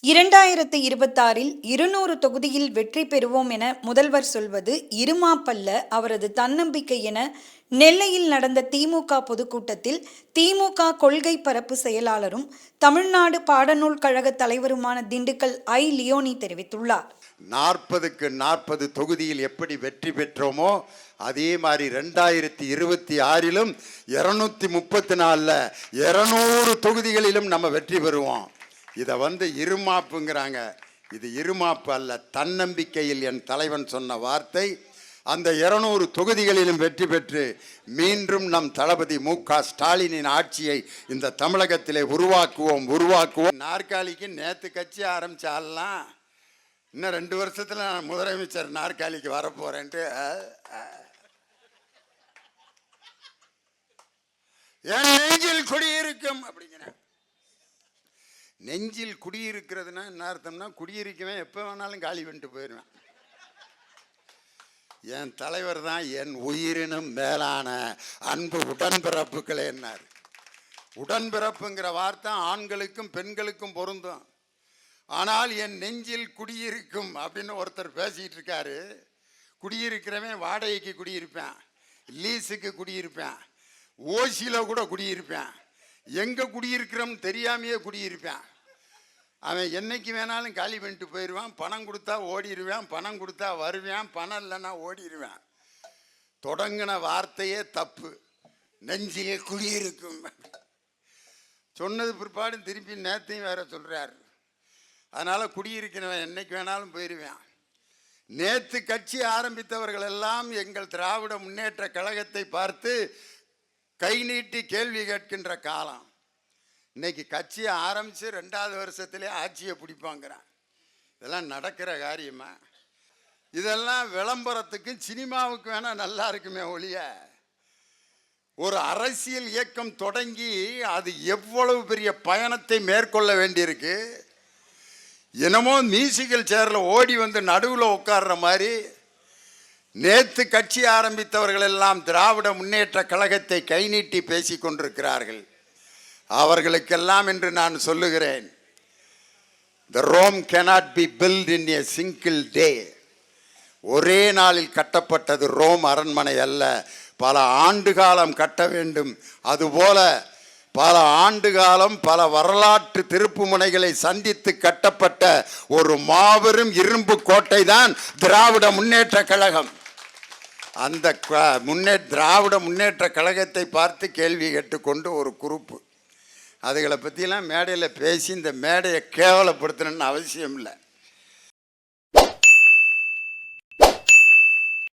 2026இல் 200 தொகுதியில் வெற்றி பெறுவோம் என முதல்வர் சொல்வது இருமாப்பல்ல, அவரது தன்னம்பிக்கை என நெல்லையில் நடந்த திமுக பொதுக்கூட்டத்தில் திமுக கொள்கை பரப்பு செயலாளரும் தமிழ்நாடு பாடநூல் கழக தலைவருமான திண்டுக்கல் லியோனி தெரிவித்துள்ளார். 40க்கு 40 தொகுதியில் எப்படி வெற்றி பெற்றோமோ அதே மாதிரி 2026லும் 234ல் 200 தொகுதிகளிலும் நம்ம வெற்றி பெறுவோம். இதை இருமாப்புங்கிறாங்க. இது இருமாப்பு அல்ல, தன்னம்பிக்கையில் என் தலைவன் சொன்ன வார்த்தை. அந்த 200 தொகுதிகளிலும் வெற்றி பெற்று மீண்டும் நம் தளபதி மு.க. ஸ்டாலினின் ஆட்சியை இந்த தமிழகத்திலே உருவாக்குவோம். நாற்காலிக்கு நேற்று கட்சி ஆரம்பிச்சாலாம், இன்னும் 2 வருஷத்துல நான் முதலமைச்சர் நாற்காலிக்கு வரப்போறேன்ட்டு என் நெஞ்சில் குடியிருக்கும் அப்படிங்கிறேன். நெஞ்சில் குடியிருக்கிறதுனா என்ன அர்த்தம்னா, குடியிருக்கவேன் எப்போ வேணாலும் காலி பண்ணிட்டு போயிடுவேன். என் தலைவர் தான் என் உயிரினும் மேலான அன்பு உடன்பிறப்புகளே என்னார். உடன்பிறப்புங்கிற வார்த்தை ஆண்களுக்கும் பெண்களுக்கும் பொருந்தும். ஆனால் என் நெஞ்சில் குடியிருக்கும் அப்படின்னு ஒருத்தர் பேசிக்கிட்டு இருக்காரு. குடியிருக்கிறவன் வாடகைக்கு குடியிருப்பேன், லீஸுக்கு குடியிருப்பேன், ஓசியில் கூட குடியிருப்பேன், எங்கே குடியிருக்கிறோம் தெரியாமையே குடியிருப்பேன். அவன் என்னைக்கு வேணாலும் காலி பண்ணிட்டு போயிடுவான். பணம் கொடுத்தா ஓடிடுவேன், பணம் கொடுத்தா வருவேன், பணம் இல்லைன்னா ஓடிடுவேன். தொடங்கின வார்த்தையே தப்பு. நெஞ்சிலே குடியிருக்கும் சொன்னது பிற்பாடும் திருப்பி நேத்தையும் வேற சொல்கிறார். அதனால் குடியிருக்கிறவன் என்னைக்கு வேணாலும் போயிடுவேன். நேற்று கட்சி ஆரம்பித்தவர்கள் எல்லாம் எங்கள் திராவிட முன்னேற்ற கழகத்தை பார்த்து கை நீட்டி கேள்வி கேட்கின்ற காலம். இன்னைக்கு கட்சியை ஆரம்பித்து 2வது வருஷத்திலே ஆட்சியை பிடிப்பாங்கிறான். இதெல்லாம் நடக்கிற காரியமா? இதெல்லாம் விளம்பரத்துக்கும் சினிமாவுக்கு வேணால் நல்லா இருக்குமே ஒழிய, ஒரு அரசியல் இயக்கம் தொடங்கி அது எவ்வளவு பெரிய பயணத்தை மேற்கொள்ள வேண்டியிருக்கு. என்னமோ மியூசிக்கல் சேரில் ஓடி நடுவில் உட்கார்ற மாதிரி நேற்று கட்சி ஆரம்பித்தவர்கள் எல்லாம் திராவிட முன்னேற்ற கழகத்தை கை நீட்டி பேசி கொண்டிருக்கிறார்கள். அவர்களுக்கெல்லாம் என்று நான் சொல்லுகிறேன், the Rome cannot be built in a single day. ஒரே நாளில் கட்டப்பட்டது ரோம் அரண்மனை அல்ல, பல ஆண்டு காலம் கட்ட வேண்டும். அதுபோல பல ஆண்டு காலம் பல வரலாற்று திருப்பு முனைகளை சந்தித்து கட்டப்பட்ட ஒரு மாபெரும் இரும்பு கோட்டை தான் திராவிட முன்னேற்ற கழகம். அந்த திராவிட முன்னேற்ற கழகத்தை பார்த்து கேள்வி கேட்டுக்கொண்டு ஒரு குரூப்பு, அதுகளை பற்றிலாம் மேடையில் பேசி இந்த மேடையை கேவலப்படுத்தணும்னு அவசியம் இல்லை.